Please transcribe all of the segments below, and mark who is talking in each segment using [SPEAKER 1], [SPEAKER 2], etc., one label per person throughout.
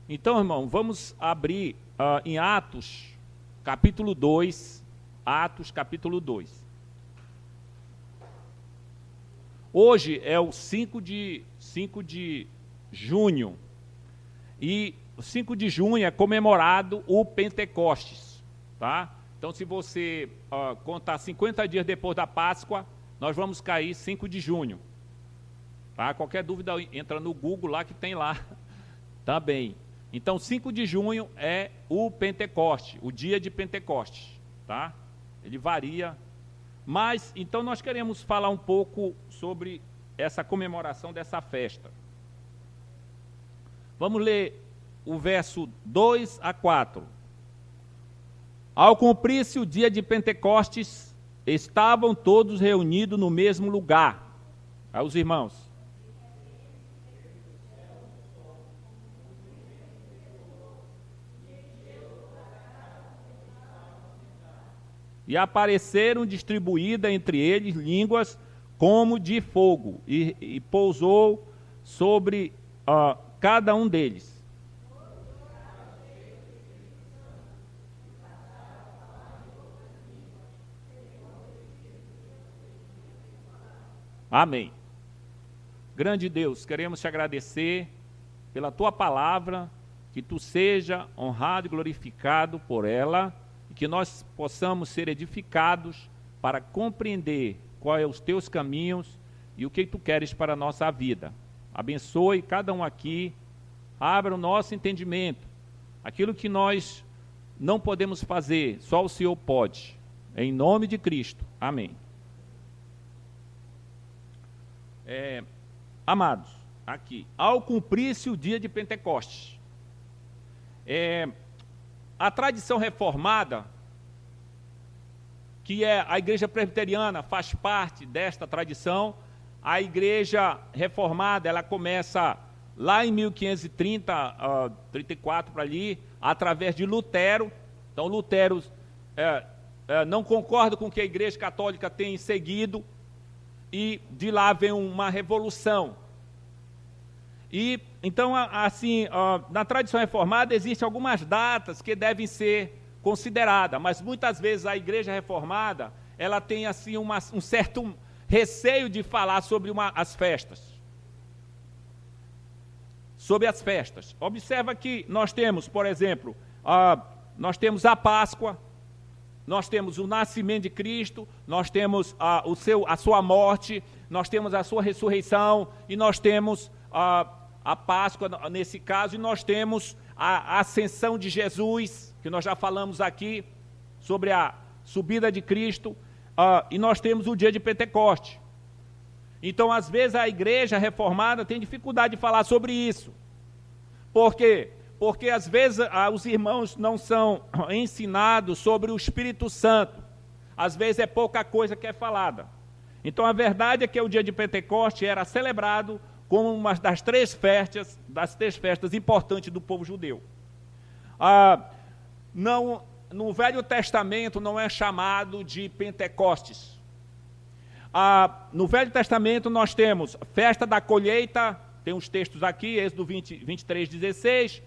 [SPEAKER 1] Então, irmão, vamos abrir em Atos, capítulo 2. Atos, capítulo 2. Hoje é o 5 de junho. E o 5 de junho é comemorado o Pentecostes, tá? Então, se você contar 50 dias depois da Páscoa, nós vamos cair 5 de junho. Tá? Qualquer dúvida, entra no Google lá que tem lá também. Então, 5 de junho é o Pentecoste, o dia de Pentecostes, tá? Ele varia. Mas, então, nós queremos falar um pouco sobre essa comemoração dessa festa. Vamos ler o verso 2 a 4. Ao cumprir-se o dia de Pentecostes, estavam todos reunidos no mesmo lugar. Aí os irmãos. E apareceram distribuídas entre eles línguas como de fogo, e pousou sobre cada um deles. Amém. Grande Deus, queremos te agradecer pela tua palavra, que tu seja honrado e glorificado por ela, e que nós possamos ser edificados para compreender quais são os teus caminhos e o que tu queres para a nossa vida. Abençoe cada um aqui, abra o nosso entendimento, aquilo que nós não podemos fazer, só o Senhor pode. Em nome de Cristo. Amém. Amados, aqui, ao cumprir-se o dia de Pentecostes, a tradição reformada, que é a igreja presbiteriana, faz parte desta tradição. A igreja reformada, ela começa lá em 1530, 34 para ali, através de Lutero. Então, Lutero não concorda com o que a igreja católica tem seguido, e de lá vem uma revolução. E então, assim, na tradição reformada existem algumas datas que devem ser consideradas, mas muitas vezes a igreja reformada, ela tem assim um certo receio de falar sobre as festas. Sobre as festas. Observa que nós temos, por exemplo, nós temos a Páscoa, nós temos o nascimento de Cristo, nós temos a sua morte, nós temos a sua ressurreição, e nós temos a Páscoa, nesse caso, e nós temos a ascensão de Jesus, que nós já falamos aqui, sobre a subida de Cristo, e nós temos o dia de Pentecoste. Então, às vezes, a igreja reformada tem dificuldade de falar sobre isso. Por quê? Porque, às vezes, os irmãos não são ensinados sobre o Espírito Santo. Às vezes, é pouca coisa que é falada. Então, a verdade é que o dia de Pentecoste era celebrado como uma das três festas importantes do povo judeu. No Velho Testamento não é chamado de Pentecostes. No Velho Testamento nós temos festa da colheita, tem uns textos aqui, Êxodo 23, 16,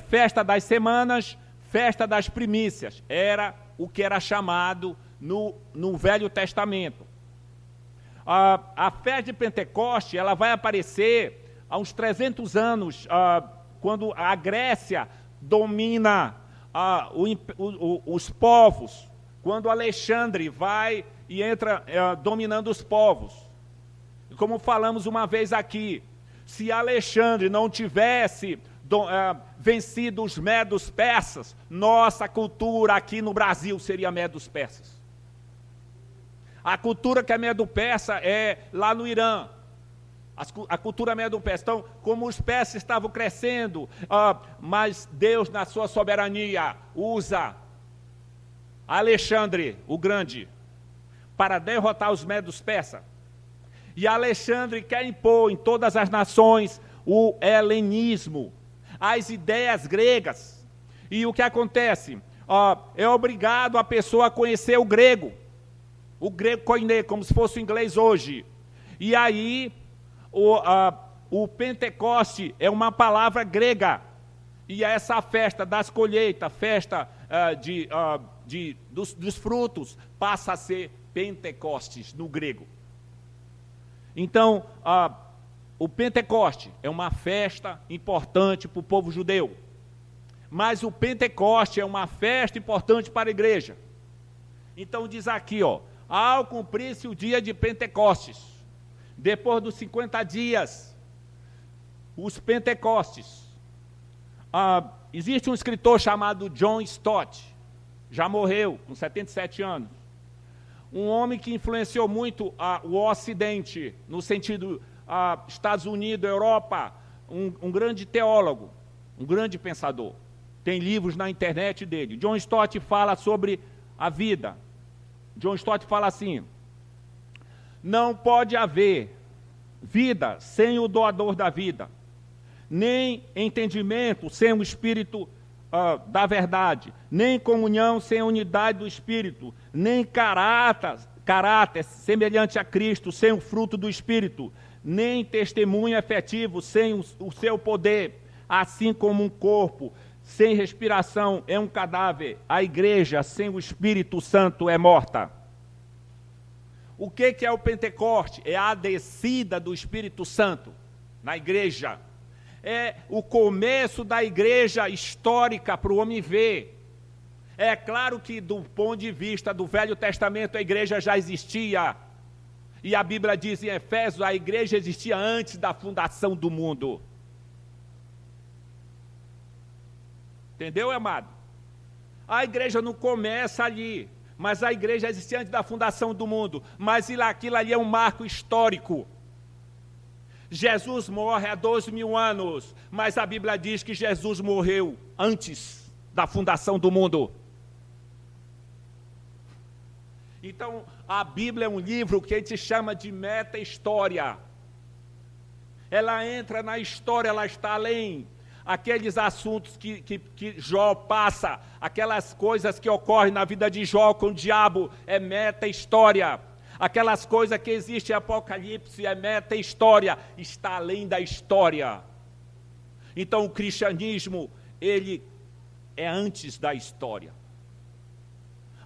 [SPEAKER 1] festa das semanas, festa das primícias, era o que era chamado no Velho Testamento. A festa de Pentecoste, ela vai aparecer há uns 300 anos, quando a Grécia domina os povos, quando Alexandre vai e entra dominando os povos. Como falamos uma vez aqui, se Alexandre não tivesse vencido os medos persas, nossa cultura aqui no Brasil seria medos persas. A cultura que é medo-persa é lá no Irã. A cultura medo-persa. Então, como os persas estavam crescendo, mas Deus, na sua soberania, usa Alexandre, o Grande, para derrotar os medos persas. E Alexandre quer impor em todas as nações o helenismo, as ideias gregas. E o que acontece? É obrigado a pessoa a conhecer o grego koiné, como se fosse o inglês hoje. E aí, o Pentecoste é uma palavra grega, E essa festa das colheitas, festa dos frutos, passa a ser Pentecostes no grego. Então, o Pentecoste é uma festa importante para o povo judeu. Mas o Pentecoste é uma festa importante para a igreja. Então diz aqui, ao cumprir-se o dia de Pentecostes, depois dos 50 dias, os Pentecostes, existe um escritor chamado John Stott, já morreu, com 77 anos, um homem que influenciou muito o Ocidente, no sentido Estados Unidos, Europa, um grande teólogo, um grande pensador. Tem livros na internet dele. John Stott fala sobre a vida. John Stott fala assim: não pode haver vida sem o doador da vida, nem entendimento sem o Espírito da verdade, nem comunhão sem a unidade do Espírito, nem caráter semelhante a Cristo sem o fruto do Espírito, nem testemunho efetivo sem o seu poder, assim como um corpo sem respiração é um cadáver, a igreja sem o Espírito Santo é morta. O que é o Pentecoste? É a descida do Espírito Santo na igreja. É o começo da igreja histórica para o homem ver. É claro que do ponto de vista do Velho Testamento a igreja já existia. E a Bíblia diz em Efésios, a igreja existia antes da fundação do mundo. Entendeu, amado? A igreja não começa ali, mas a igreja existia antes da fundação do mundo. Mas aquilo ali é um marco histórico. Jesus morre há 12.000 anos, mas a Bíblia diz que Jesus morreu antes da fundação do mundo. Então, a Bíblia é um livro que a gente chama de meta-história. Ela entra na história, ela está além. Aqueles assuntos que Jó passa, aquelas coisas que ocorrem na vida de Jó com o diabo, é meta-história. Aquelas coisas que existem em Apocalipse, é meta-história, está além da história. Então o cristianismo, ele é antes da história.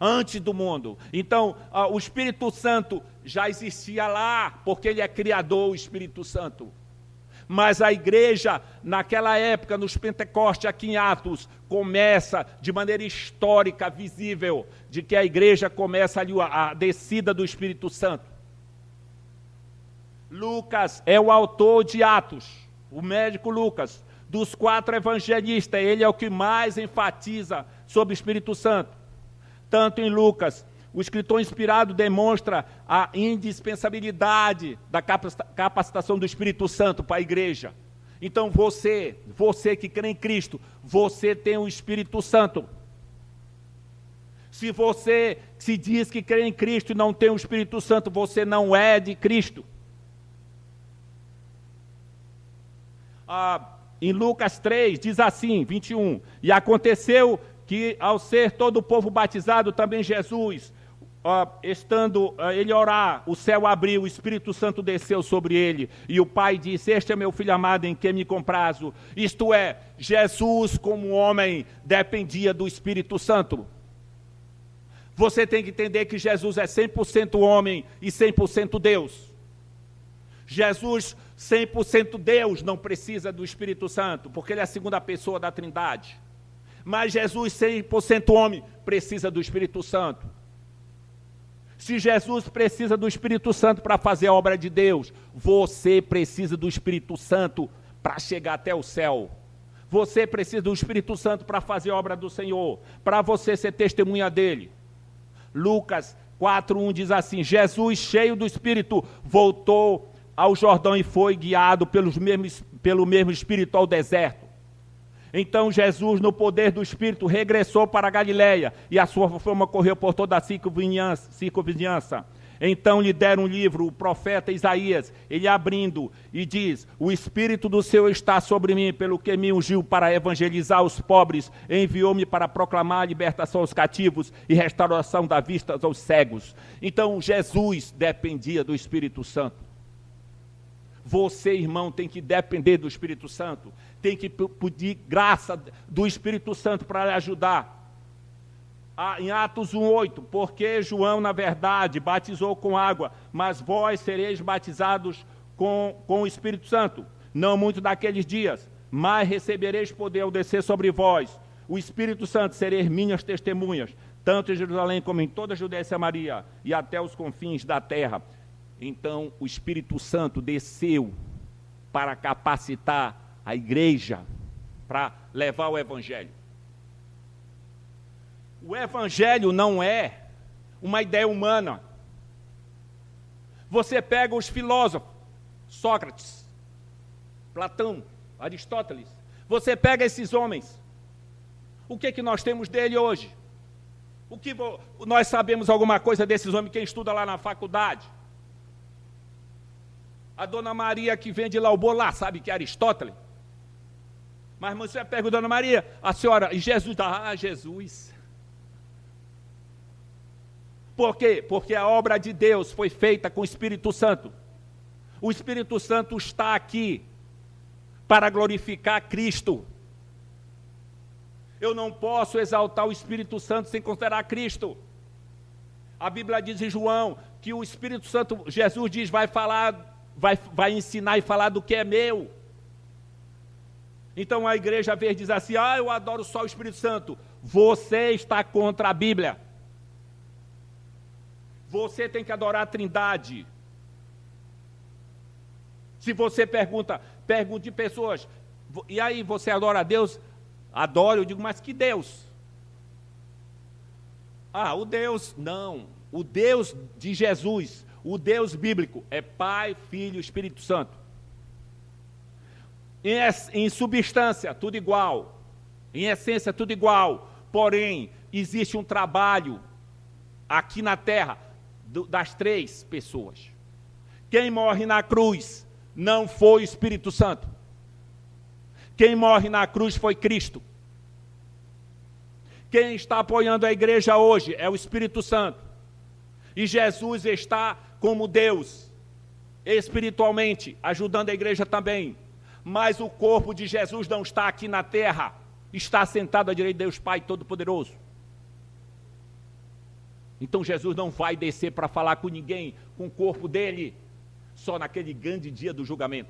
[SPEAKER 1] Antes do mundo. Então o Espírito Santo já existia lá, porque ele é criador, o Espírito Santo. Mas a igreja, naquela época, nos Pentecostes, aqui em Atos, começa de maneira histórica, visível, de que a igreja começa ali a descida do Espírito Santo. Lucas é o autor de Atos, o médico Lucas, dos 4 evangelistas, ele é o que mais enfatiza sobre o Espírito Santo. Tanto em Lucas, o escritor inspirado demonstra a indispensabilidade da capacitação do Espírito Santo para a igreja. Então você que crê em Cristo, você tem o Espírito Santo. Se você se diz que crê em Cristo e não tem o Espírito Santo, você não é de Cristo. Em Lucas 3, diz assim, 21, e aconteceu que ao ser todo o povo batizado, também Jesus, estando ele orar, o céu abriu, o Espírito Santo desceu sobre ele, e o Pai disse: este é meu filho amado em quem me comprazo. Isto é, Jesus como homem dependia do Espírito Santo. Você tem que entender que Jesus é 100% homem e 100% Deus. Jesus 100% Deus não precisa do Espírito Santo, porque ele é a segunda pessoa da Trindade. Mas Jesus 100% homem precisa do Espírito Santo. Se Jesus precisa do Espírito Santo para fazer a obra de Deus, você precisa do Espírito Santo para chegar até o céu. Você precisa do Espírito Santo para fazer a obra do Senhor, para você ser testemunha dele. Lucas 4:1 diz assim: Jesus, cheio do Espírito, voltou ao Jordão e foi guiado pelo mesmo Espírito ao deserto. Então Jesus, no poder do Espírito, regressou para a Galileia, e a sua fama correu por toda a circunvizinhança. Então lhe deram um livro, o profeta Isaías, ele abrindo, e diz: o Espírito do Senhor está sobre mim, pelo que me ungiu para evangelizar os pobres, enviou-me para proclamar a libertação aos cativos e restauração da vista aos cegos. Então Jesus dependia do Espírito Santo. Você, irmão, tem que depender do Espírito Santo. tem que pedir graça do Espírito Santo para lhe ajudar. Em Atos 1:8, porque João, na verdade, batizou com água, mas vós sereis batizados com o Espírito Santo, não muito daqueles dias, mas recebereis poder ao descer sobre vós. O Espírito Santo, sereis minhas testemunhas, tanto em Jerusalém como em toda a Judeia e Samaria, e até os confins da terra. Então, o Espírito Santo desceu para capacitar a igreja, para levar o Evangelho. O Evangelho não é uma ideia humana. Você pega os filósofos, Sócrates, Platão, Aristóteles, você pega esses homens, o que nós temos dele hoje? Nós sabemos alguma coisa desses homens, quem estuda lá na faculdade? A Dona Maria que vende lá o bolo lá, sabe que é Aristóteles? Mas você pega, Dona Maria, a senhora, e Jesus, Jesus. Por quê? Porque a obra de Deus foi feita com o Espírito Santo. O Espírito Santo está aqui para glorificar Cristo. Eu não posso exaltar o Espírito Santo sem considerar Cristo. A Bíblia diz em João que o Espírito Santo, Jesus diz, vai vai ensinar e falar do que é meu. Então a igreja às vezes diz assim, eu adoro só o Espírito Santo. Você está contra a Bíblia. Você tem que adorar a Trindade. Se você pergunte de pessoas, e aí você adora a Deus? Adoro, eu digo, mas que Deus? O Deus, não. O Deus de Jesus, o Deus bíblico, é Pai, Filho e Espírito Santo. Em substância, tudo igual. Em essência, tudo igual. Porém, existe um trabalho aqui na terra das três pessoas. Quem morre na cruz não foi o Espírito Santo. Quem morre na cruz foi Cristo. Quem está apoiando a igreja hoje é o Espírito Santo. E Jesus está como Deus, espiritualmente, ajudando a igreja também. Mas o corpo de Jesus não está aqui na terra, está sentado à direita de Deus Pai Todo-Poderoso. Então Jesus não vai descer para falar com ninguém, com o corpo dele, só naquele grande dia do julgamento.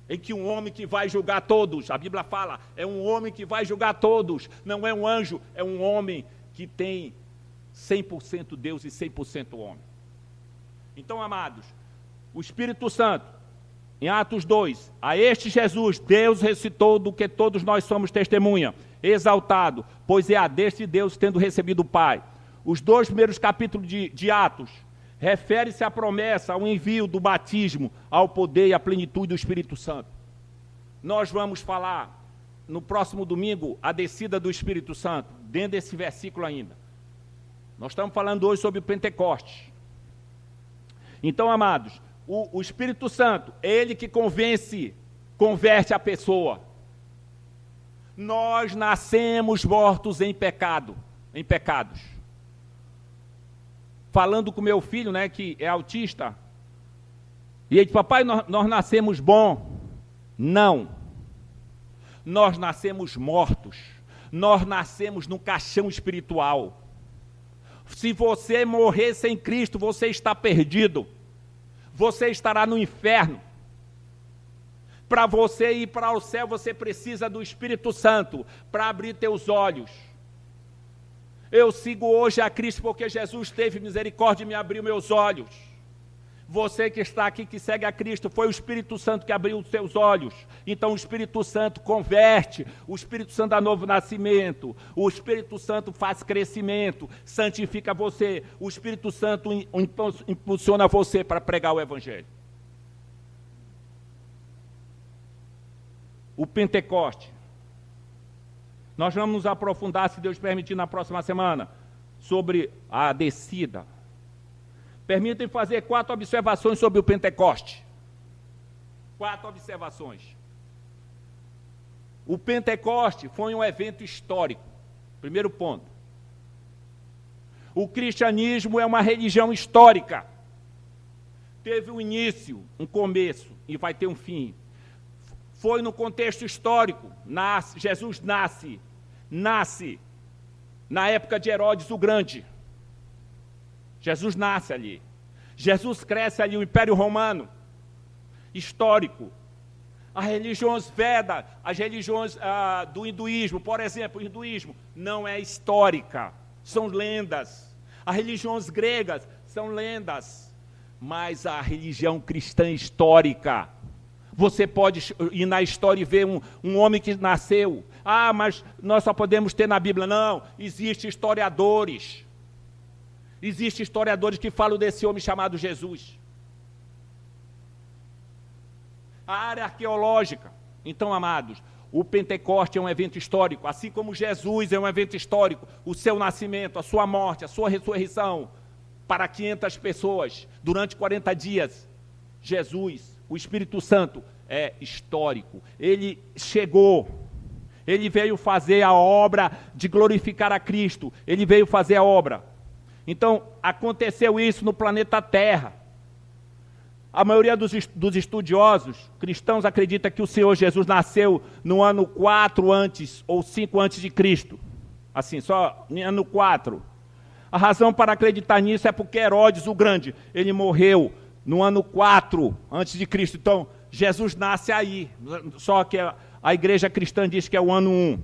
[SPEAKER 1] Em que um homem que vai julgar todos, a Bíblia fala, é um homem que vai julgar todos, não é um anjo, é um homem que tem 100% Deus e 100% homem. Então, amados, o Espírito Santo, em Atos 2, a este Jesus, Deus ressuscitou do que todos nós somos testemunha, exaltado, pois é a deste Deus tendo recebido o Pai. Os 2 primeiros capítulos de Atos, refere-se à promessa, ao envio do batismo, ao poder e à plenitude do Espírito Santo. Nós vamos falar, no próximo domingo, a descida do Espírito Santo, dentro desse versículo ainda. Nós estamos falando hoje sobre o Pentecostes. Então, amados, o Espírito Santo, ele que converte a pessoa. Nós nascemos mortos em pecados. Falando com meu filho, né, que é autista, e ele disse, papai, nós nascemos bom. Não. Nós nascemos mortos. Nós nascemos num caixão espiritual. Se você morrer sem Cristo, você está perdido. Você estará no inferno. Para você ir para o céu, você precisa do Espírito Santo para abrir teus olhos. Eu sigo hoje a Cristo porque Jesus teve misericórdia e me abriu meus olhos. Você que está aqui, que segue a Cristo, foi o Espírito Santo que abriu os seus olhos. Então o Espírito Santo converte, o Espírito Santo dá novo nascimento, o Espírito Santo faz crescimento, santifica você, o Espírito Santo impulsiona você para pregar o Evangelho. O Pentecoste. Nós vamos nos aprofundar, se Deus permitir, na próxima semana, sobre a descida. Permitem fazer 4 observações sobre o Pentecoste. 4 observações. O Pentecoste foi um evento histórico. Primeiro ponto. O cristianismo é uma religião histórica. Teve um início, um começo e vai ter um fim. foi no contexto histórico. Jesus nasce na época de Herodes o Grande. Jesus nasce ali. Jesus cresce ali, o Império Romano, histórico. As religiões Veda, as religiões do hinduísmo, por exemplo, o hinduísmo não é histórica, são lendas. As religiões gregas são lendas, mas a religião cristã é histórica. Você pode ir na história e ver um homem que nasceu. Ah, mas nós só podemos ter na Bíblia. Não, existem historiadores. Existem historiadores que falam desse homem chamado Jesus. A área arqueológica. Então, amados, o Pentecoste é um evento histórico, assim como Jesus é um evento histórico, o seu nascimento, a sua morte, a sua ressurreição, para 500 pessoas, durante 40 dias. Jesus, o Espírito Santo, é histórico. Ele chegou, ele veio fazer a obra de glorificar a Cristo, ele veio fazer a obra. Então, aconteceu isso no planeta Terra. A maioria dos estudiosos cristãos acredita que o Senhor Jesus nasceu no ano 4 antes, ou 5 antes de Cristo. Assim, só no ano 4. A razão para acreditar nisso é porque Herodes o Grande, ele morreu no ano 4 antes de Cristo. Então, Jesus nasce aí. Só que a igreja cristã diz que é o ano 1.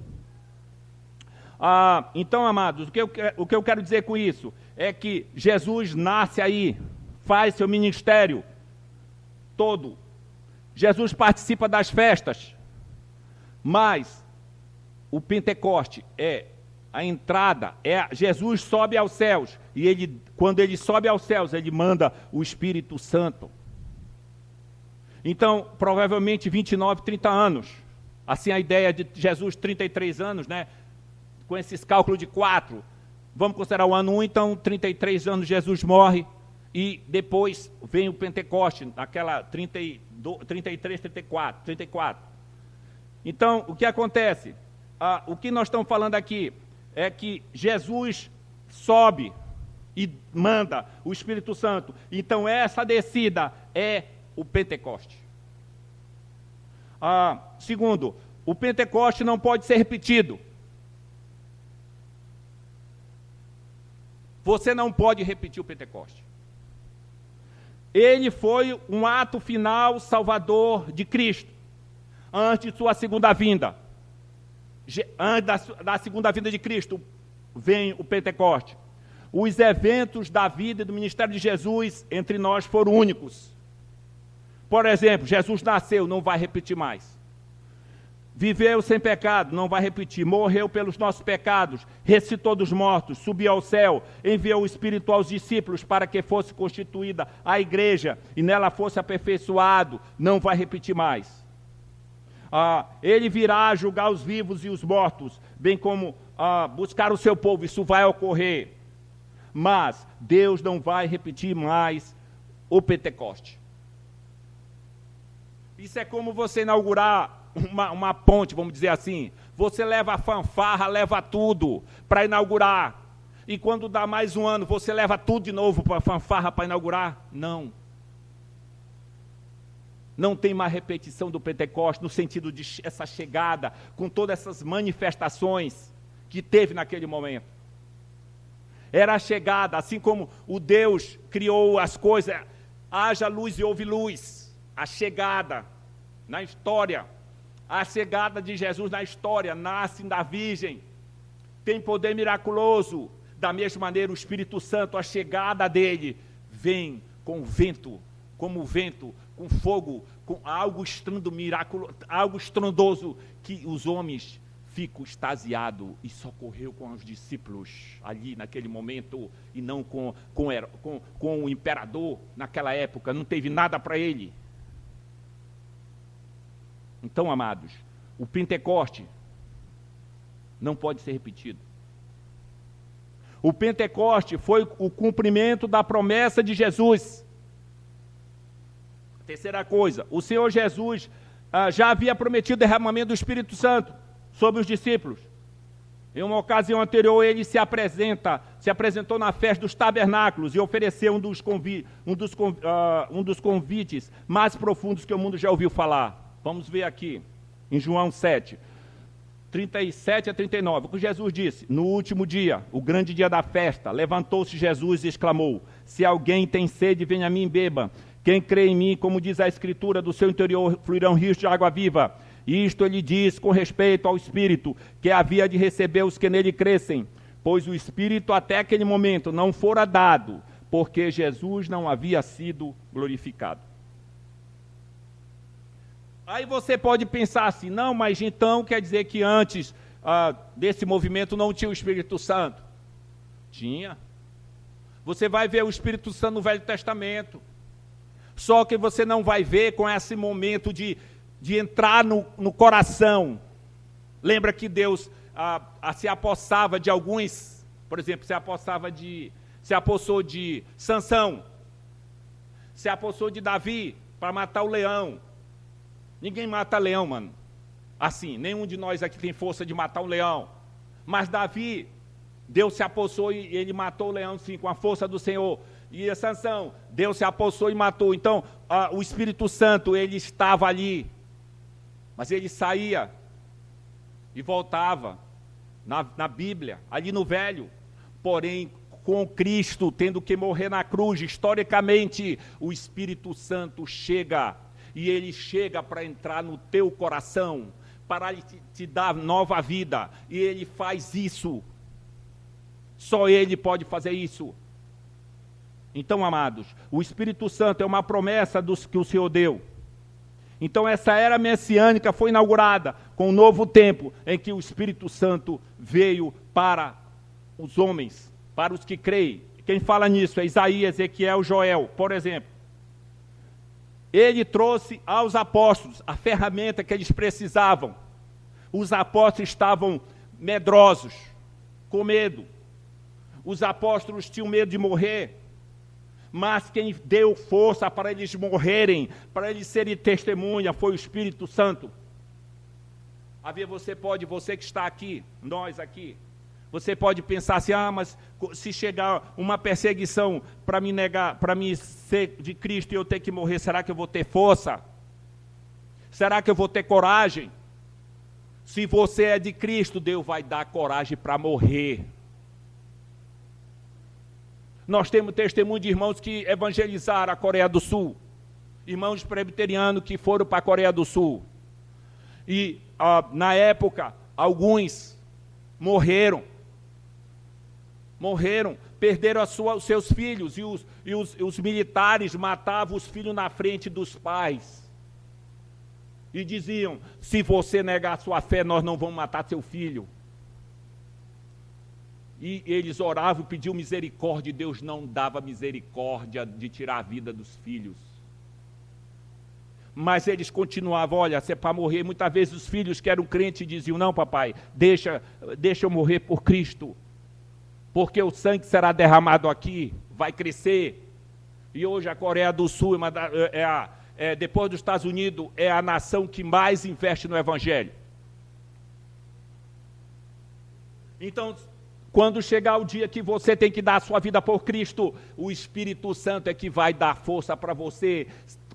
[SPEAKER 1] Então, amados, o que eu quero dizer com isso é que Jesus nasce aí, faz seu ministério todo. Jesus participa das festas, mas o Pentecoste é a entrada, Jesus sobe aos céus, e quando ele sobe aos céus, ele manda o Espírito Santo. Então, provavelmente 29, 30 anos, assim a ideia de Jesus, 33 anos, né? Com esses cálculos de 4, vamos considerar o ano 1, então 33 anos Jesus morre, e depois vem o Pentecoste, naquela 33, 34. Então, o que acontece? O que nós estamos falando aqui é que Jesus sobe e manda o Espírito Santo. Então, essa descida é o Pentecoste. Segundo, o Pentecoste não pode ser repetido. Você não pode repetir o Pentecoste. Ele foi um ato final salvador de Cristo, antes de sua segunda vinda. Antes da segunda vinda de Cristo, vem o Pentecoste. Os eventos da vida e do ministério de Jesus entre nós foram únicos. Por exemplo, Jesus nasceu, não vai repetir mais. Viveu sem pecado, não vai repetir. Morreu pelos nossos pecados, ressuscitou dos mortos, subiu ao céu, enviou o Espírito aos discípulos para que fosse constituída a igreja e nela fosse aperfeiçoado, não vai repetir mais. Ele virá julgar os vivos e os mortos, bem como buscar o seu povo, isso vai ocorrer. Mas Deus não vai repetir mais o Pentecoste. Isso é como você inaugurar uma ponte, vamos dizer assim. Você leva a fanfarra, leva tudo para inaugurar. E quando dá mais um ano, você leva tudo de novo para a fanfarra para inaugurar? Não. Não tem mais repetição do Pentecoste, no sentido de essa chegada, com todas essas manifestações que teve naquele momento. Era a chegada, assim como o Deus criou as coisas, haja luz e houve luz. A chegada na história. A chegada de Jesus na história, nasce da Virgem, tem poder miraculoso. Da mesma maneira, o Espírito Santo, a chegada dele, vem com vento, como vento, com fogo, com algo miraculoso, algo estrondoso, que os homens ficam extasiados. Isso ocorreu com os discípulos ali naquele momento, e não com o imperador naquela época, não teve nada para ele. Então, amados, o Pentecoste não pode ser repetido. O Pentecoste foi o cumprimento da promessa de Jesus. Terceira coisa, o Senhor Jesus já havia prometido o derramamento do Espírito Santo sobre os discípulos. Em uma ocasião anterior, ele se apresentou na festa dos tabernáculos e ofereceu um dos convites mais profundos que o mundo já ouviu falar. Vamos ver aqui. em João 7, 37 a 39, o que Jesus disse: no último dia, o grande dia da festa, levantou-se Jesus e exclamou: se alguém tem sede, venha a mim e beba. Quem crê em mim, como diz a Escritura, do seu interior fluirão rios de água viva. E isto ele diz com respeito ao Espírito, que havia de receber os que nele crescem, pois o Espírito até aquele momento não fora dado, porque Jesus não havia sido glorificado. Aí você pode pensar assim: não, mas então quer dizer que antes desse movimento não tinha o Espírito Santo? Tinha. Você vai ver o Espírito Santo no Velho Testamento. Só que você não vai ver com esse momento de entrar no coração. Lembra que Deus se apossava de alguns, por exemplo, se apossou de Sansão, se apossou de Davi para matar o leão. Ninguém mata leão, mano. Assim, nenhum de nós aqui tem força de matar um leão. Mas Davi, Deus se apossou e ele matou o leão, sim, com a força do Senhor. E a Sansão, Deus se apossou e matou. Então, o Espírito Santo, ele estava ali. Mas ele saía e voltava na Bíblia, ali no Velho. Porém, com Cristo tendo que morrer na cruz, historicamente, o Espírito Santo chega. E ele chega para entrar no teu coração, para te dar nova vida. E ele faz isso. Só ele pode fazer isso. Então, amados, o Espírito Santo é uma promessa que o Senhor deu. Então, essa era messiânica foi inaugurada com um novo tempo em que o Espírito Santo veio para os homens, para os que creem. Quem fala nisso é Isaías, Ezequiel, Joel, por exemplo. Ele trouxe aos apóstolos a ferramenta que eles precisavam. Os apóstolos estavam medrosos, com medo. Os apóstolos tinham medo de morrer. Mas quem deu força para eles morrerem, para eles serem testemunha, foi o Espírito Santo. Você que está aqui, nós aqui, você pode pensar assim: mas se chegar uma perseguição para me negar, para me ser de Cristo e eu ter que morrer, será que eu vou ter força? Será que eu vou ter coragem? Se você é de Cristo, Deus vai dar coragem para morrer. Nós temos testemunho de irmãos que evangelizaram a Coreia do Sul, irmãos presbiterianos que foram para a Coreia do Sul. E na época, alguns morreram, perderam os seus filhos, e os militares matavam os filhos na frente dos pais. E diziam: se você negar a sua fé, nós não vamos matar seu filho. E eles oravam e pediam misericórdia, e Deus não dava misericórdia de tirar a vida dos filhos. Mas eles continuavam: olha, se é para morrer. Muitas vezes os filhos que eram crentes diziam: não, papai, deixa eu morrer por Cristo, porque o sangue será derramado aqui, vai crescer. E hoje a Coreia do Sul, depois dos Estados Unidos, é a nação que mais investe no Evangelho. Então, quando chegar o dia que você tem que dar a sua vida por Cristo, o Espírito Santo é que vai dar força para você,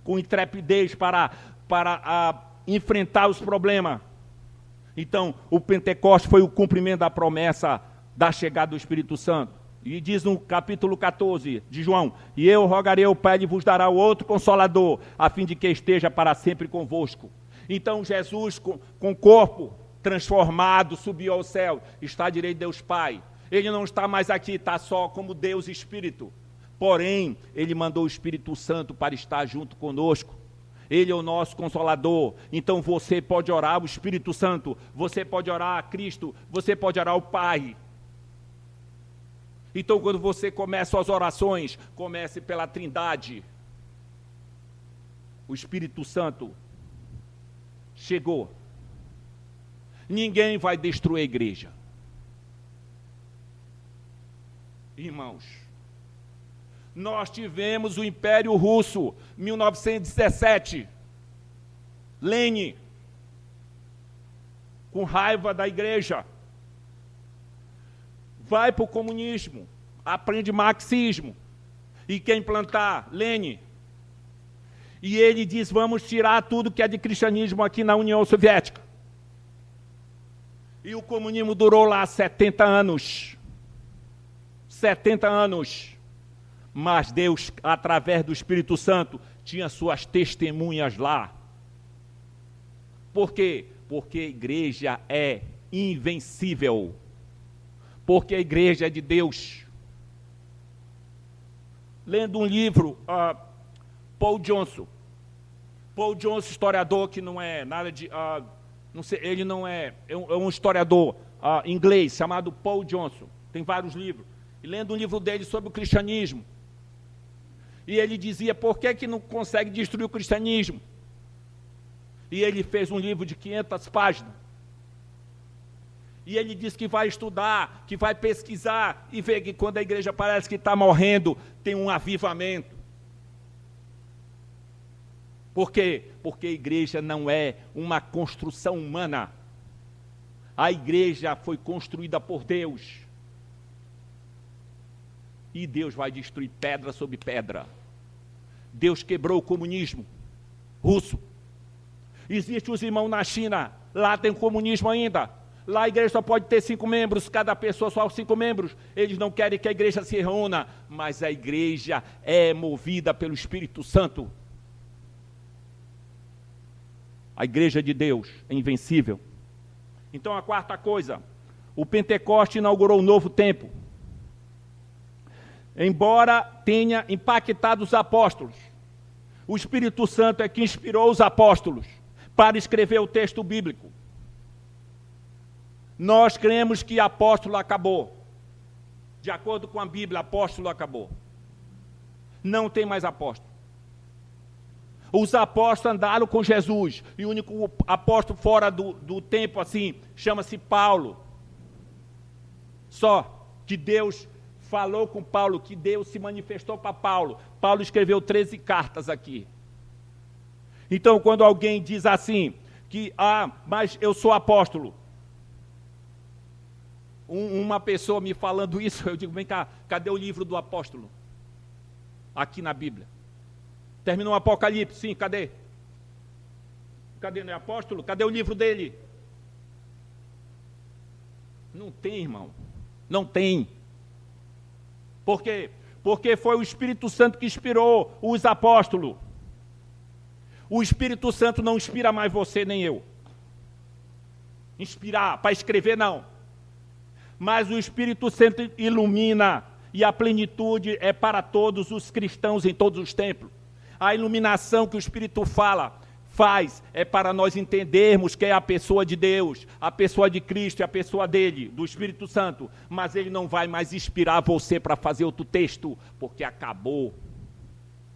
[SPEAKER 1] com intrepidez, para enfrentar os problemas. Então, o Pentecostes foi o cumprimento da promessa da chegada do Espírito Santo. E diz no capítulo 14 de João: e eu rogarei ao Pai, e vos dará o outro Consolador, a fim de que esteja para sempre convosco. Então, Jesus, com o corpo transformado, subiu ao céu, está à direita de Deus Pai. Ele não está mais aqui, está só como Deus Espírito. Porém, ele mandou o Espírito Santo para estar junto conosco. Ele é o nosso Consolador. Então você pode orar ao Espírito Santo, você pode orar a Cristo, você pode orar ao Pai. Então, quando você começa as orações, comece pela Trindade. O Espírito Santo chegou. Ninguém vai destruir a igreja. Irmãos, nós tivemos o Império Russo, 1917. Lenin, com raiva da igreja, vai para o comunismo, aprende marxismo, e quer implantar Lenin. E ele diz, vamos tirar tudo que é de cristianismo aqui na União Soviética. E o comunismo durou lá 70 anos. 70 anos. Mas Deus, através do Espírito Santo, tinha suas testemunhas lá. Por quê? Porque a igreja é invencível. Porque a igreja é de Deus. Lendo um livro, Paul Johnson, historiador que não é nada de... não sei, ele não é um historiador inglês chamado Paul Johnson. Tem vários livros. E lendo um livro dele sobre o cristianismo, e ele dizia, por que não consegue destruir o cristianismo? E ele fez um livro de 500 páginas. E ele diz que vai estudar, que vai pesquisar, e vê que quando a igreja parece que está morrendo, tem um avivamento. Por quê? Porque a igreja não é uma construção humana. A igreja foi construída por Deus. E Deus vai destruir pedra sobre pedra. Deus quebrou o comunismo russo. Existem os irmãos na China, lá tem comunismo ainda. Lá a igreja só pode ter 5 membros, cada pessoa só 5 membros. Eles não querem que a igreja se reúna, mas a igreja é movida pelo Espírito Santo. A igreja de Deus é invencível. Então a quarta coisa, o Pentecoste inaugurou um novo tempo. Embora tenha impactado os apóstolos, o Espírito Santo é que inspirou os apóstolos para escrever o texto bíblico. Nós cremos que apóstolo acabou. De acordo com a Bíblia, apóstolo acabou. Não tem mais apóstolo. Os apóstolos andaram com Jesus, e o único apóstolo fora do tempo, assim, chama-se Paulo. Só que Deus falou com Paulo, que Deus se manifestou para Paulo. Paulo escreveu 13 cartas aqui. Então, quando alguém diz assim, que, mas eu sou apóstolo. Uma pessoa me falando isso, eu digo, vem cá, cadê o livro do apóstolo? Aqui na Bíblia. Terminou o Apocalipse, sim, cadê? Cadê, não é apóstolo? Cadê o livro dele? Não tem, irmão. Não tem. Por quê? Porque foi o Espírito Santo que inspirou os apóstolos. O Espírito Santo não inspira mais você nem eu. Inspirar, para escrever não. Mas o Espírito Santo ilumina, e a plenitude é para todos os cristãos em todos os templos. A iluminação que o Espírito faz é para nós entendermos que é a pessoa de Deus, a pessoa de Cristo, é a pessoa dele, do Espírito Santo. Mas ele não vai mais inspirar você para fazer outro texto, porque acabou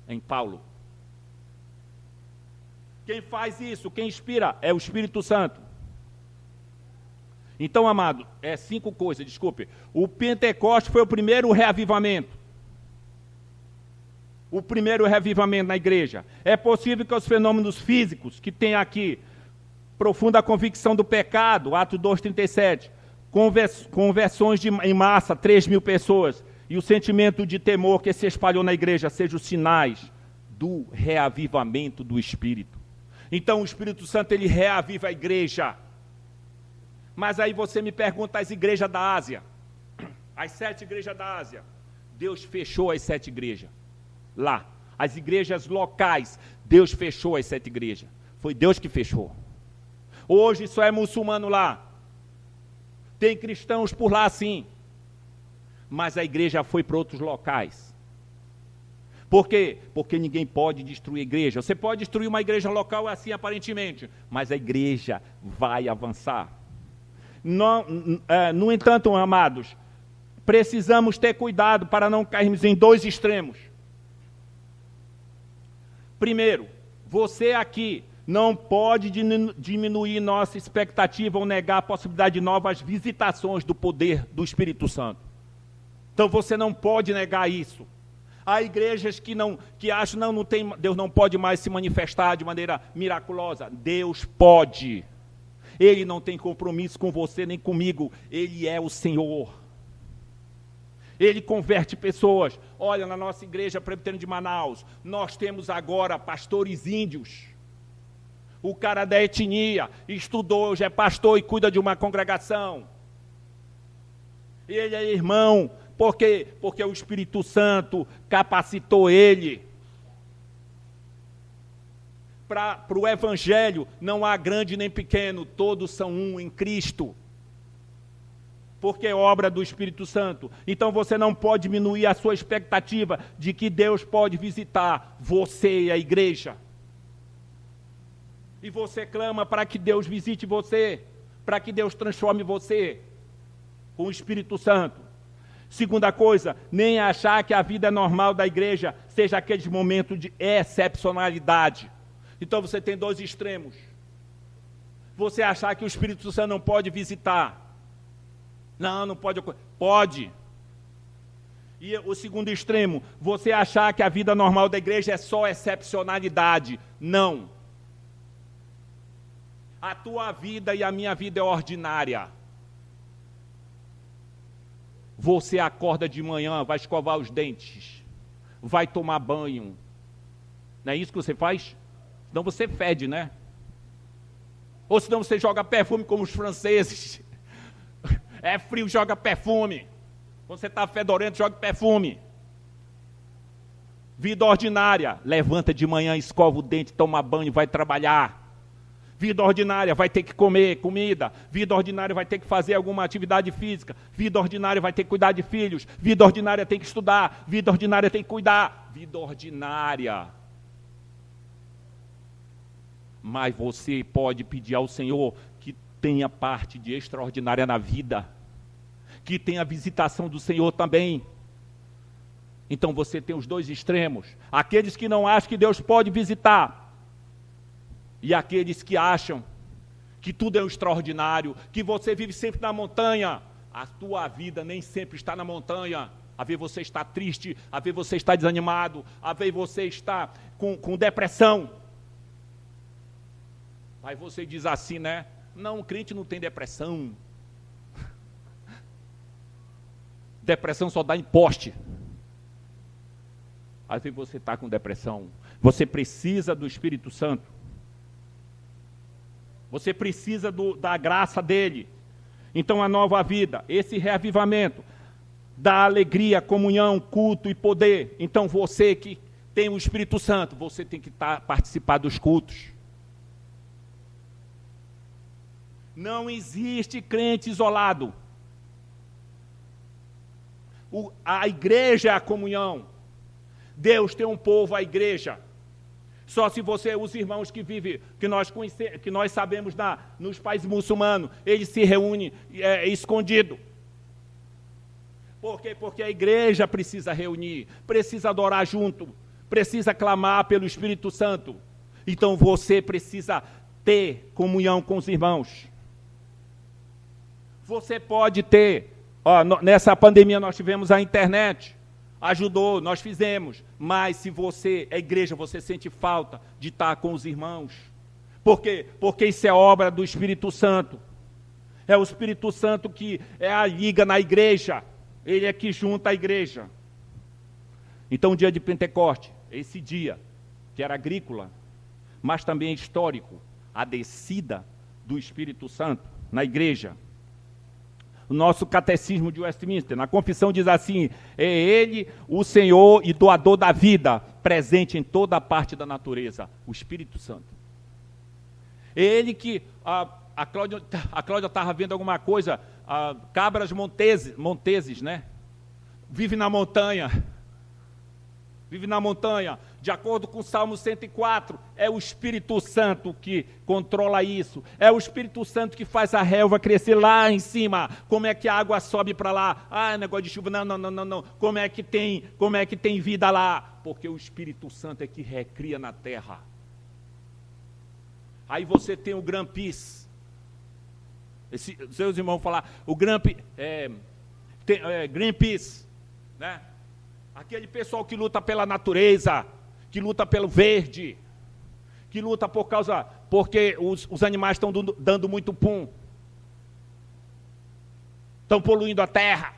[SPEAKER 1] em Paulo. Quem faz isso, quem inspira, é o Espírito Santo. Então, amado, 5 coisas, desculpe. O Pentecoste foi o primeiro reavivamento. O primeiro reavivamento na igreja. É possível que os fenômenos físicos, que tem aqui, profunda convicção do pecado, Atos 2:37, conversões em massa, 3.000 pessoas, e o sentimento de temor que se espalhou na igreja, sejam os sinais do reavivamento do Espírito. Então o Espírito Santo, ele reaviva a igreja. Mas aí você me pergunta as igrejas da Ásia, as 7 igrejas da Ásia. Deus fechou as 7 igrejas. Lá, as igrejas locais, Deus fechou as 7 igrejas. Foi Deus que fechou. Hoje só é muçulmano lá. Tem cristãos por lá sim. Mas a igreja foi para outros locais. Por quê? Porque ninguém pode destruir a igreja. Você pode destruir uma igreja local assim aparentemente, mas a igreja vai avançar. No entanto, amados, precisamos ter cuidado para não cairmos em 2 extremos. Primeiro, você aqui não pode diminuir nossa expectativa ou negar a possibilidade de novas visitações do poder do Espírito Santo. Então você não pode negar isso. Há igrejas que acham que Deus não pode mais se manifestar de maneira miraculosa. Deus pode. Ele não tem compromisso com você nem comigo. Ele é o Senhor. Ele converte pessoas. Olha, na nossa igreja presbiteriana de Manaus, nós temos agora pastores índios. O cara da etnia estudou, já é pastor e cuida de uma congregação. Ele é irmão, porque o Espírito Santo capacitou ele. Para o Evangelho não há grande nem pequeno, todos são um em Cristo. Porque é obra do Espírito Santo. Então você não pode diminuir a sua expectativa de que Deus pode visitar você e a igreja. E você clama para que Deus visite você, para que Deus transforme você com o Espírito Santo. Segunda coisa, nem achar que a vida normal da igreja seja aqueles momentos de excepcionalidade. Então você tem dois extremos. Você achar que o Espírito Santo não pode visitar. Não pode. Pode. E o segundo extremo, você achar que a vida normal da igreja é só excepcionalidade. Não. A tua vida e a minha vida é ordinária. Você acorda de manhã, vai escovar os dentes, vai tomar banho. Não é isso que você faz? Senão você fede, né? Ou senão você joga perfume como os franceses. É frio, joga perfume. Quando você está fedorento, joga perfume. Vida ordinária, levanta de manhã, escova o dente, toma banho, vai trabalhar. Vida ordinária, vai ter que comer comida. Vida ordinária, vai ter que fazer alguma atividade física. Vida ordinária, vai ter que cuidar de filhos. Vida ordinária, tem que estudar. Vida ordinária, tem que cuidar. Vida ordinária. Mas você pode pedir ao Senhor que tenha parte de extraordinária na vida. Que tenha a visitação do Senhor também. Então você tem os dois extremos. Aqueles que não acham que Deus pode visitar. E aqueles que acham que tudo é um extraordinário, que você vive sempre na montanha. A tua vida nem sempre está na montanha. Às vezes você está triste, às vezes você está desanimado, às vezes você está com depressão. Aí você diz assim, né? Não, o crente não tem depressão. Depressão só dá em poste. Às vezes você está com depressão. Você precisa do Espírito Santo. Você precisa da graça dele. Então a nova vida, esse reavivamento, dá alegria, comunhão, culto e poder. Então você que tem o Espírito Santo, você tem que participar dos cultos. Não existe crente isolado. A igreja é a comunhão. Deus tem um povo, a igreja. Só se você, os irmãos que vivem, que nós sabemos nos países muçulmanos, eles se reúnem escondido. Por quê? Porque a igreja precisa reunir, precisa adorar junto, precisa clamar pelo Espírito Santo. Então você precisa ter comunhão com os irmãos. Você pode ter, nessa pandemia nós tivemos a internet, ajudou, nós fizemos, mas se você é igreja, você sente falta de estar com os irmãos. Por quê? Porque isso é obra do Espírito Santo. É o Espírito Santo que é a liga na igreja. Ele é que junta a igreja. Então o dia de Pentecoste, esse dia, que era agrícola, mas também histórico, a descida do Espírito Santo na igreja. O nosso catecismo de Westminster, na confissão diz assim, é ele o Senhor e doador da vida, presente em toda a parte da natureza, o Espírito Santo. É ele que, a Cláudia estava vendo alguma coisa, cabras monteses, né? Vive na montanha, de acordo com o Salmo 104, é o Espírito Santo que controla isso, é o Espírito Santo que faz a relva crescer lá em cima, como é que a água sobe para lá, negócio de chuva, não, como é que tem vida lá, porque o Espírito Santo é que recria na terra. Aí você tem o Greenpeace, seus irmãos falar, o Greenpeace, né? Aquele pessoal que luta pela natureza, que luta pelo verde, que luta porque os animais estão dando muito pum, estão poluindo a terra.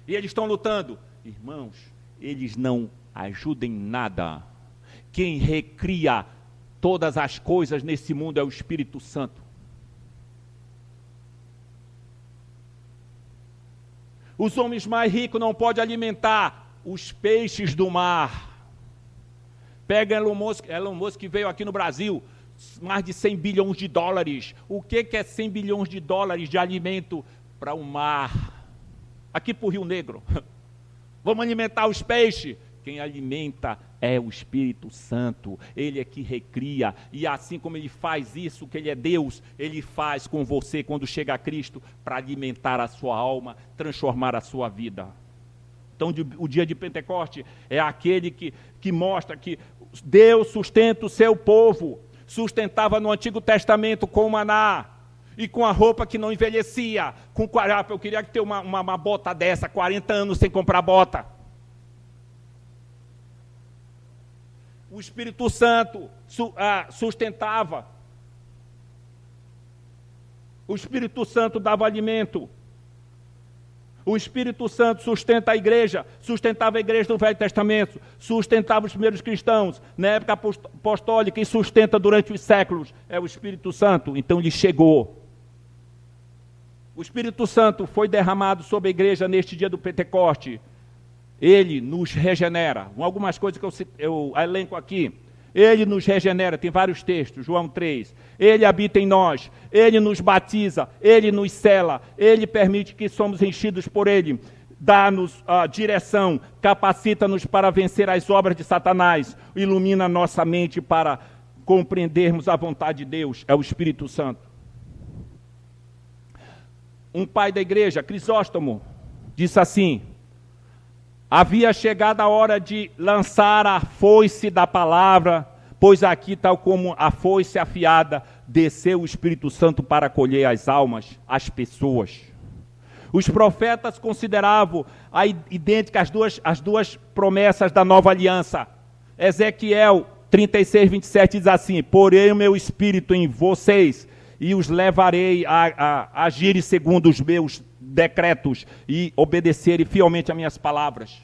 [SPEAKER 1] E eles estão lutando. Irmãos, eles não ajudam em nada. Quem recria todas as coisas nesse mundo é o Espírito Santo. Os homens mais ricos não podem alimentar os peixes do mar. Pega Elon Musk que veio aqui no Brasil, mais de 100 bilhões de dólares. O que é 100 bilhões de dólares de alimento para o mar? Aqui para o Rio Negro. Vamos alimentar os peixes. Quem alimenta é o Espírito Santo. Ele é que recria. E assim como ele faz isso, que ele é Deus, ele faz com você quando chega a Cristo para alimentar a sua alma, transformar a sua vida. Então o dia de Pentecoste é aquele que mostra que Deus sustenta o seu povo. Sustentava no Antigo Testamento com o maná e com a roupa que não envelhecia. Eu queria ter uma bota dessa, 40 anos sem comprar bota. O Espírito Santo sustentava. O Espírito Santo dava alimento. O Espírito Santo sustenta a igreja, sustentava a igreja do Velho Testamento, sustentava os primeiros cristãos, na época apostólica, e sustenta durante os séculos, é o Espírito Santo. Então ele chegou. O Espírito Santo foi derramado sobre a igreja neste dia do Pentecoste. Ele nos regenera. Algumas coisas que eu elenco aqui. Ele nos regenera, tem vários textos, João 3. Ele habita em nós, Ele nos batiza, Ele nos sela, Ele permite que somos enchidos por Ele, dá-nos a direção, capacita-nos para vencer as obras de Satanás, ilumina nossa mente para compreendermos a vontade de Deus, é o Espírito Santo. Um pai da igreja, Crisóstomo, disse assim: havia chegado a hora de lançar a foice da palavra, pois aqui, tal como a foice afiada, desceu o Espírito Santo para colher as almas, as pessoas. Os profetas consideravam idênticas as duas promessas da nova aliança. Ezequiel 36, 27 diz assim: porei o meu Espírito em vocês e os levarei a agirem segundo os meus decretos e obedecerem fielmente a minhas palavras.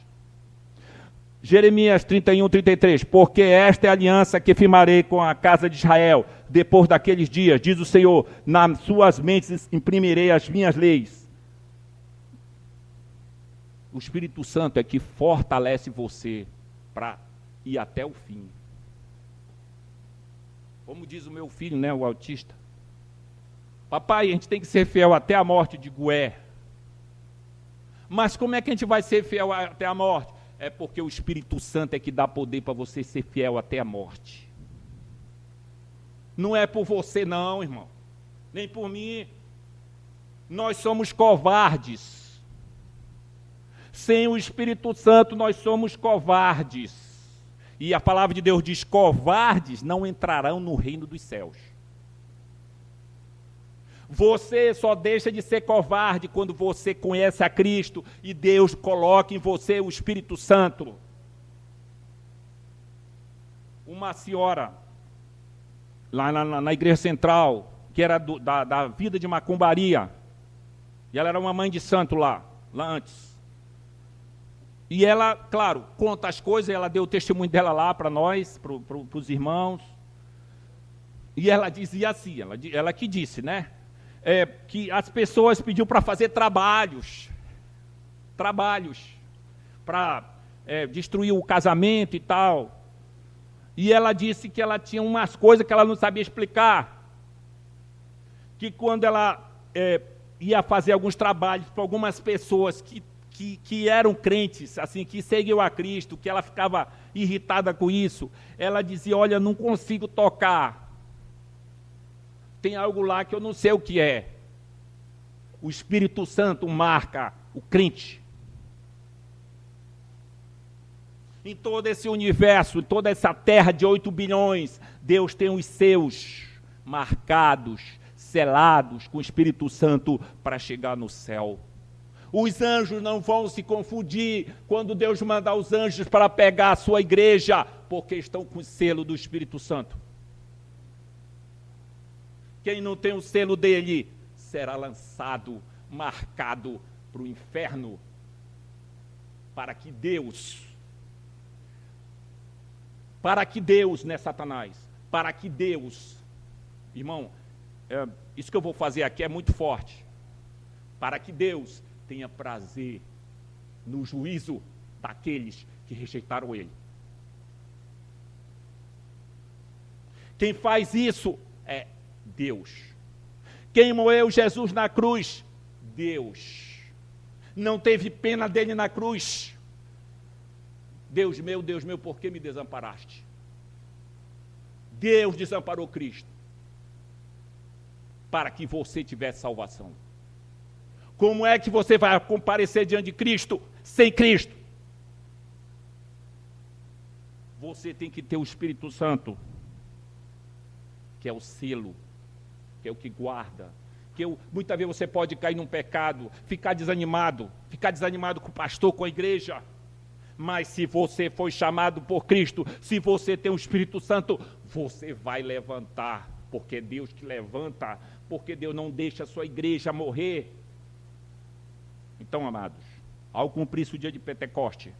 [SPEAKER 1] Jeremias 31, 33, porque esta é a aliança que firmarei com a casa de Israel, depois daqueles dias, diz o Senhor, nas suas mentes imprimirei as minhas leis. O Espírito Santo é que fortalece você para ir até o fim. Como diz o meu filho, né, o autista: papai, a gente tem que ser fiel até a morte. Digo, mas como é que a gente vai ser fiel até a morte? É porque o Espírito Santo é que dá poder para você ser fiel até a morte. Não é por você não, irmão. Nem por mim. Nós somos covardes. Sem o Espírito Santo nós somos covardes. E a palavra de Deus diz: covardes não entrarão no reino dos céus. Você só deixa de ser covarde quando você conhece a Cristo e Deus coloca em você o Espírito Santo. Uma senhora, lá na igreja central, que era da vida de macumbaria, e ela era uma mãe de santo lá antes. E ela, claro, conta as coisas, ela deu o testemunho dela lá para nós, para os irmãos. E ela dizia assim, ela que disse, né? Que as pessoas pediam para fazer trabalhos para destruir o casamento e tal. E ela disse que ela tinha umas coisas que ela não sabia explicar, que quando ela ia fazer alguns trabalhos para algumas pessoas que eram crentes, assim, que seguiam a Cristo, que ela ficava irritada com isso, ela dizia: olha, não consigo tocar. Tem algo lá que eu não sei o que é. O Espírito Santo marca o crente. Em todo esse universo, toda essa terra de 8 bilhões, Deus tem os seus marcados, selados com o Espírito Santo para chegar no céu. Os anjos não vão se confundir quando Deus mandar os anjos para pegar a sua igreja, porque estão com o selo do Espírito Santo. Quem não tem o selo dele será lançado, marcado para o inferno. para que Deus, né, Satanás? Para que Deus, irmão, isso que eu vou fazer aqui é muito forte. Para que Deus tenha prazer no juízo daqueles que rejeitaram Ele. Quem faz isso é Deus. Quem moeu Jesus na cruz? Deus. Não teve pena dele na cruz. Deus meu, por que me desamparaste? Deus desamparou Cristo para que você tivesse salvação. Como é que você vai comparecer diante de Cristo sem Cristo? Você tem que ter o Espírito Santo, que é o selo, que é o que guarda. Muitas vezes você pode cair num pecado, ficar desanimado com o pastor, com a igreja. Mas se você foi chamado por Cristo, se você tem o Espírito Santo, você vai levantar, porque é Deus que levanta, porque Deus não deixa a sua igreja morrer. Então, amados, ao cumprir-se o dia de Pentecoste,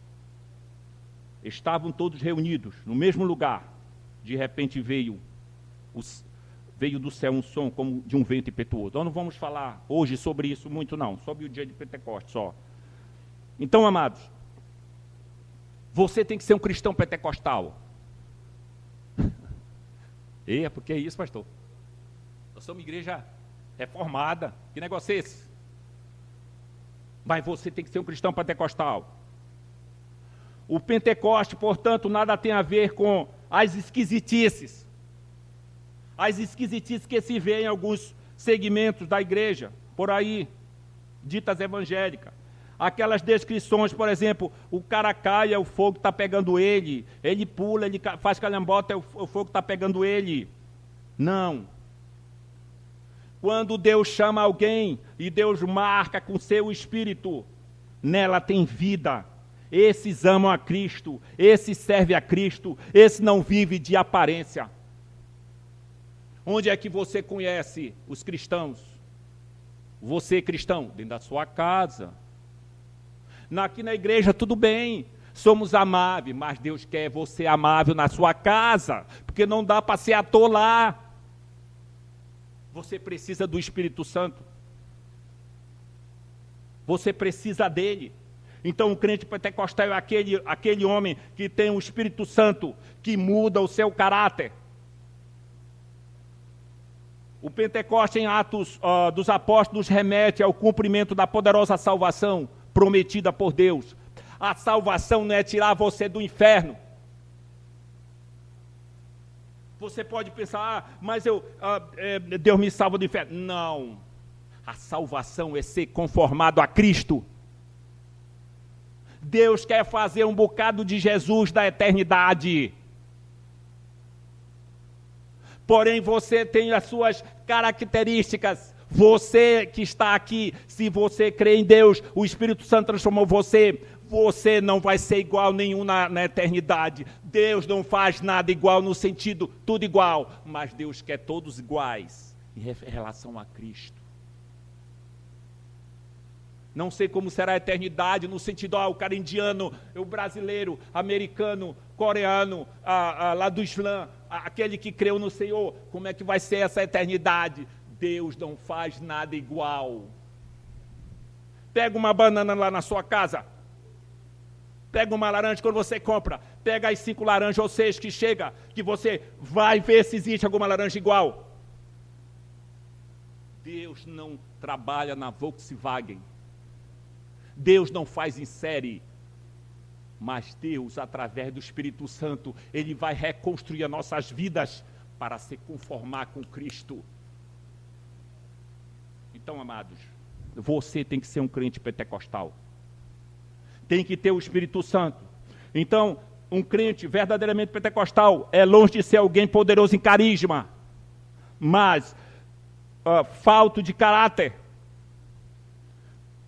[SPEAKER 1] estavam todos reunidos no mesmo lugar. De repente veio do céu um som como de um vento impetuoso. Nós não vamos falar hoje sobre isso muito não, sobre o dia de Pentecoste só. Então, amados, você tem que ser um cristão pentecostal. Porque é isso, pastor? Nós somos uma igreja reformada. Que negócio é esse? Mas você tem que ser um cristão pentecostal. O Pentecoste, portanto, nada tem a ver com as esquisitices. As esquisitices que se vê em alguns segmentos da igreja, por aí, ditas evangélicas. Aquelas descrições, por exemplo, o cara cai, o fogo está pegando ele pula, ele faz calhambota, o fogo está pegando ele. Não. Quando Deus chama alguém e Deus marca com seu espírito, nela tem vida. Esses amam a Cristo, esse serve a Cristo, esse não vive de aparência. Onde é que você conhece os cristãos? Você cristão, dentro da sua casa. Aqui na igreja tudo bem, somos amáveis, mas Deus quer você amável na sua casa, porque não dá para ser ator lá. Você precisa do Espírito Santo. Você precisa dele. Então o crente pentecostal é aquele homem que tem o Espírito Santo, que muda o seu caráter. O Pentecoste em Atos dos Apóstolos remete ao cumprimento da poderosa salvação prometida por Deus. A salvação não é tirar você do inferno. Você pode pensar, mas Deus me salva do inferno. Não. A salvação é ser conformado a Cristo. Deus quer fazer um bocado de Jesus da eternidade. Porém, você tem as suas características. Você que está aqui, se você crê em Deus, o Espírito Santo transformou você. Você não vai ser igual nenhum na eternidade. Deus não faz nada igual no sentido, tudo igual. Mas Deus quer todos iguais em relação a Cristo. Não sei como será a eternidade, no sentido, o cara indiano, o brasileiro, americano, coreano, lá do Islã, aquele que creu no Senhor, como é que vai ser essa eternidade? Deus não faz nada igual. Pega uma banana lá na sua casa, pega uma laranja quando você compra, pega as 5 laranjas ou 6 que chega, que você vai ver se existe alguma laranja igual. Deus não trabalha na Volkswagen. Deus não faz em série, mas Deus, através do Espírito Santo, Ele vai reconstruir as nossas vidas para se conformar com Cristo. Então, amados, você tem que ser um crente pentecostal. Tem que ter o Espírito Santo. Então, um crente verdadeiramente pentecostal é longe de ser alguém poderoso em carisma, mas falto de caráter.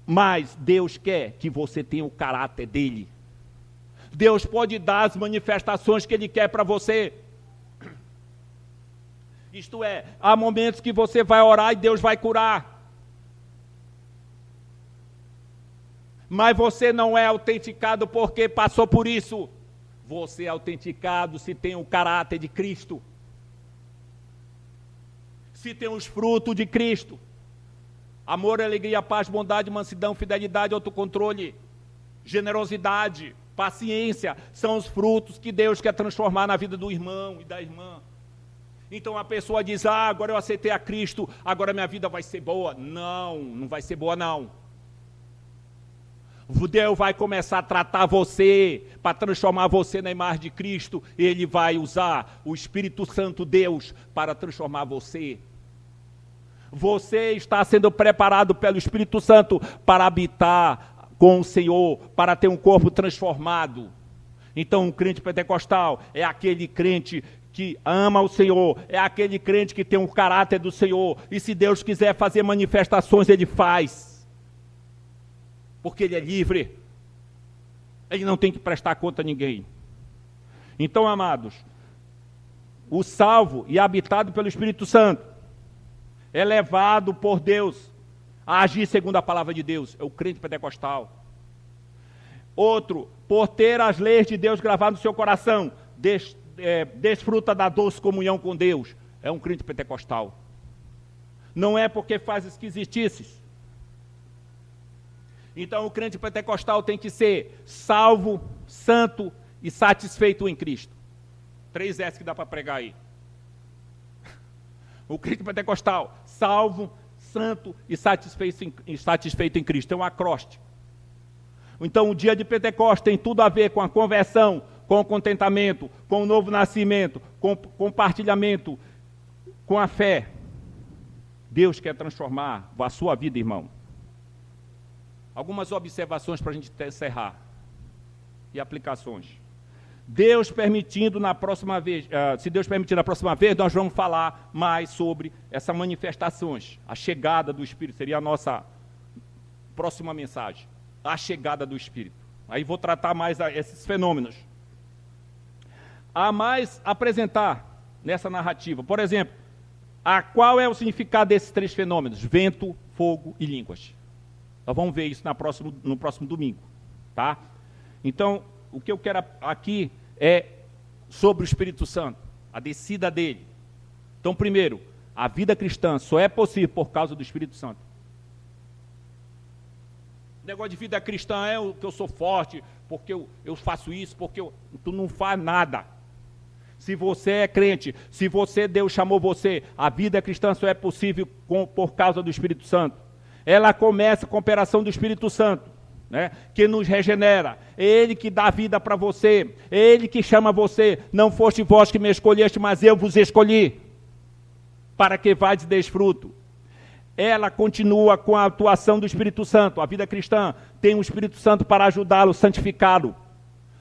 [SPEAKER 1] Mas Deus quer que você tenha o caráter dele. Deus pode dar as manifestações que Ele quer para você. Isto é, há momentos que você vai orar e Deus vai curar. Mas você não é autenticado porque passou por isso. Você é autenticado se tem o caráter de Cristo. Se tem os frutos de Cristo. Amor, alegria, paz, bondade, mansidão, fidelidade, autocontrole, generosidade, paciência, são os frutos que Deus quer transformar na vida do irmão e da irmã. Então a pessoa diz, agora eu aceitei a Cristo, agora minha vida vai ser boa. Não, não vai ser boa não. Deus vai começar a tratar você, para transformar você na imagem de Cristo, e Ele vai usar o Espírito Santo Deus para transformar você. Você está sendo preparado pelo Espírito Santo para habitar com o Senhor, para ter um corpo transformado. Então, um crente pentecostal é aquele crente que ama o Senhor, é aquele crente que tem um caráter do Senhor, e se Deus quiser fazer manifestações, Ele faz. Porque Ele é livre. Ele não tem que prestar conta a ninguém. Então, amados, o salvo e habitado pelo Espírito Santo é levado por Deus a agir segundo a palavra de Deus. É o crente pentecostal. Outro, por ter as leis de Deus gravadas no seu coração, desfruta da doce comunhão com Deus. É um crente pentecostal. Não é porque faz esquisitices. Então o crente pentecostal tem que ser salvo, santo e satisfeito em Cristo. 3 S que dá para pregar aí. O crente pentecostal, salvo, santo e satisfeito em Cristo. É um acróstico. Então o dia de Pentecostes tem tudo a ver com a conversão, com o contentamento, com o novo nascimento, com o compartilhamento, com a fé. Deus quer transformar a sua vida, irmão. Algumas observações para a gente encerrar. E aplicações. Deus permitindo na próxima vez, se Deus permitir na próxima vez, nós vamos falar mais sobre essas manifestações. A chegada do Espírito seria a nossa próxima mensagem. A chegada do Espírito. Aí vou tratar mais esses fenômenos. Há mais apresentar nessa narrativa. Por exemplo, qual é o significado desses 3 fenômenos? Vento, fogo e línguas. Nós vamos ver isso no próximo domingo. Tá? Então, o que eu quero aqui é sobre o Espírito Santo, a descida dele. Então, primeiro, a vida cristã só é possível por causa do Espírito Santo. O negócio de vida cristã é que eu sou forte, porque eu faço isso, porque tu não faz nada. Se você é crente, se Deus chamou você, a vida cristã só é possível por causa do Espírito Santo. Ela começa com a operação do Espírito Santo. Né, que nos regenera, é Ele que dá vida para você, é Ele que chama você, não foste vós que me escolheste, mas eu vos escolhi, para que vades desfruto. Ela continua com a atuação do Espírito Santo, a vida cristã tem o Espírito Santo para ajudá-lo, santificá-lo,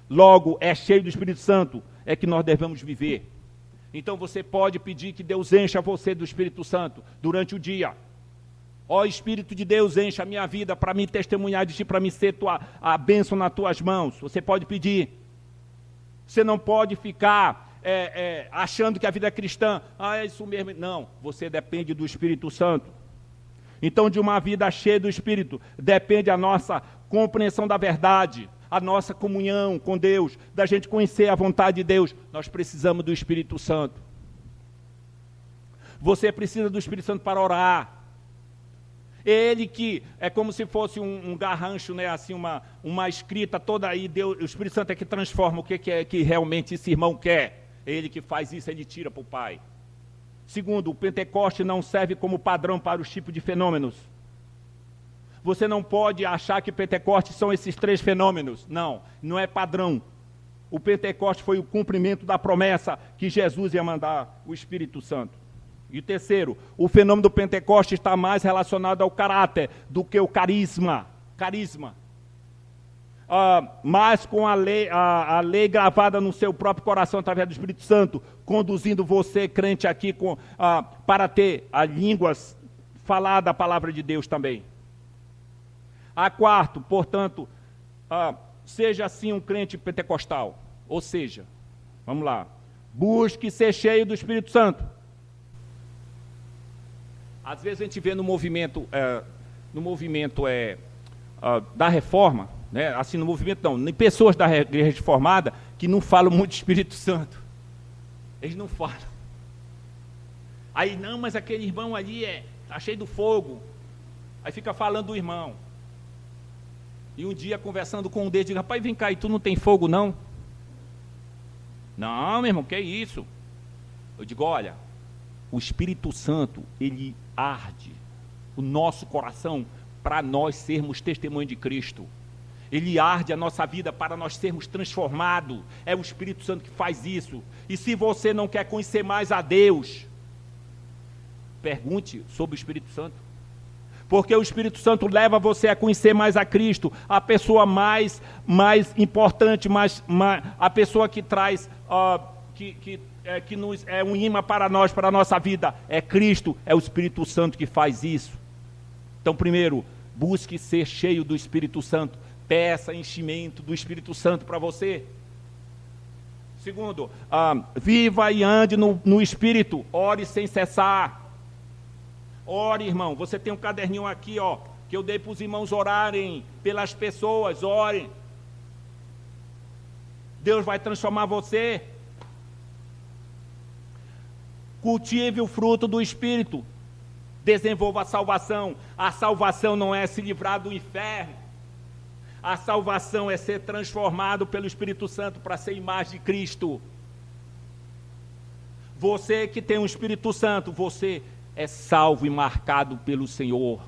[SPEAKER 1] logo é cheio do Espírito Santo, é que nós devemos viver. Então você pode pedir que Deus encha você do Espírito Santo durante o dia. Ó Espírito de Deus, encha a minha vida para me testemunhar de ti, para me ser a bênção nas tuas mãos. Você pode pedir. Você não pode ficar achando que a vida é cristã. É isso mesmo. Não, você depende do Espírito Santo. Então, de uma vida cheia do Espírito, depende a nossa compreensão da verdade, a nossa comunhão com Deus, da gente conhecer a vontade de Deus. Nós precisamos do Espírito Santo. Você precisa do Espírito Santo para orar. Ele que é como se fosse um garrancho, né? Assim, uma escrita toda aí, Deus, o Espírito Santo é que transforma o que é que realmente esse irmão quer. É Ele que faz isso, Ele tira para o Pai. Segundo, o Pentecoste não serve como padrão para os tipos de fenômenos. Você não pode achar que Pentecoste são esses 3 fenômenos. Não, não é padrão. O Pentecoste foi o cumprimento da promessa que Jesus ia mandar o Espírito Santo. E o terceiro, o fenômeno do Pentecoste está mais relacionado ao caráter do que o carisma. Mas com a lei gravada no seu próprio coração através do Espírito Santo, conduzindo você, crente aqui, para ter as línguas falar da palavra de Deus também. Quarto, portanto, seja assim um crente pentecostal. Ou seja, vamos lá, busque ser cheio do Espírito Santo. Às vezes a gente vê no movimento da reforma, né? Assim, no movimento não, em pessoas da igreja reformada que não falam muito do Espírito Santo. Eles não falam. Aí, não, mas aquele irmão ali está cheio do fogo. Aí fica falando do irmão. E um dia, conversando com um deles, digo, rapaz, vem cá, e tu não tem fogo, não? Não, meu irmão, que é isso? Eu digo, olha, o Espírito Santo, ele arde o nosso coração para nós sermos testemunho de Cristo. Ele arde a nossa vida para nós sermos transformados. É o Espírito Santo que faz isso. E se você não quer conhecer mais a Deus, pergunte sobre o Espírito Santo. Porque o Espírito Santo leva você a conhecer mais a Cristo, a pessoa mais importante, a pessoa que traz, que nos, é um imã para nós, para a nossa vida, é Cristo, é o Espírito Santo que faz isso. Então, primeiro, busque ser cheio do Espírito Santo, peça enchimento do Espírito Santo para você. Segundo, viva e ande no Espírito, ore sem cessar. Ore, irmão, você tem um caderninho aqui, que eu dei para os irmãos orarem pelas pessoas, orem. Deus vai transformar você. Cultive o fruto do Espírito, desenvolva a salvação. A salvação não é se livrar do inferno. A salvação é ser transformado pelo Espírito Santo para ser imagem de Cristo. Você que tem o Espírito Santo, você é salvo e marcado pelo Senhor,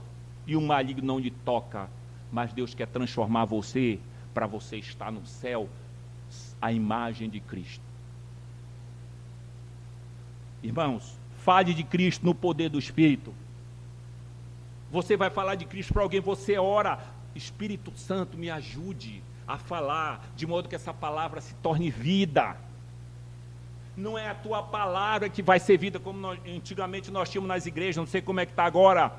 [SPEAKER 1] e o maligno não lhe toca, mas Deus quer transformar você, para você estar no céu, a imagem de Cristo. Irmãos, fale de Cristo no poder do Espírito. Você vai falar de Cristo para alguém, você ora, Espírito Santo me ajude a falar, de modo que essa palavra se torne vida. Não é a tua palavra que vai ser vida, como antigamente nós tínhamos nas igrejas, não sei como é que está agora.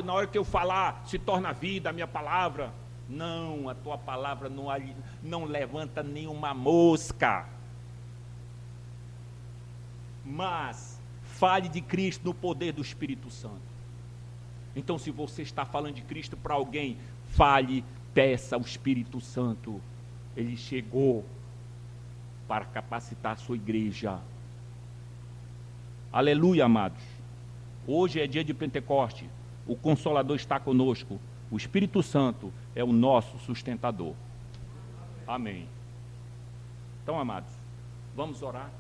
[SPEAKER 1] Na hora que eu falar, se torna vida a minha palavra. Não, a tua palavra não levanta nenhuma mosca. Mas, fale de Cristo no poder do Espírito Santo. Então, se você está falando de Cristo para alguém, fale, peça ao Espírito Santo. Ele chegou para capacitar a sua igreja. Aleluia, amados. Hoje é dia de Pentecoste. O Consolador está conosco. O Espírito Santo é o nosso sustentador. Amém. Então, amados, vamos orar.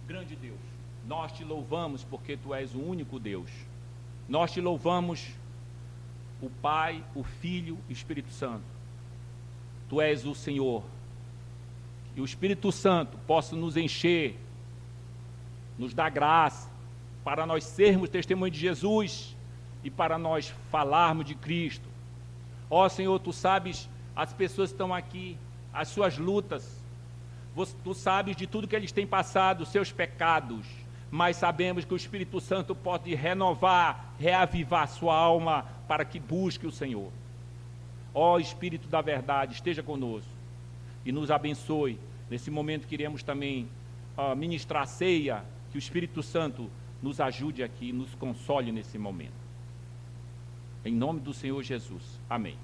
[SPEAKER 1] Grande Deus, nós te louvamos porque Tu és o único Deus. Nós te louvamos, o Pai, o Filho e o Espírito Santo. Tu és o Senhor, e o Espírito Santo possa nos encher, nos dar graça, para nós sermos testemunho de Jesus, e para nós falarmos de Cristo. Ó Senhor, Tu sabes, as pessoas estão aqui, as suas lutas, Tu sabes de tudo que eles têm passado, os seus pecados, mas sabemos que o Espírito Santo pode renovar, reavivar a sua alma, para que busque o Senhor. Ó Espírito da verdade, esteja conosco e nos abençoe. Nesse momento queremos também ministrar a ceia, que o Espírito Santo nos ajude aqui, nos console nesse momento. Em nome do Senhor Jesus. Amém.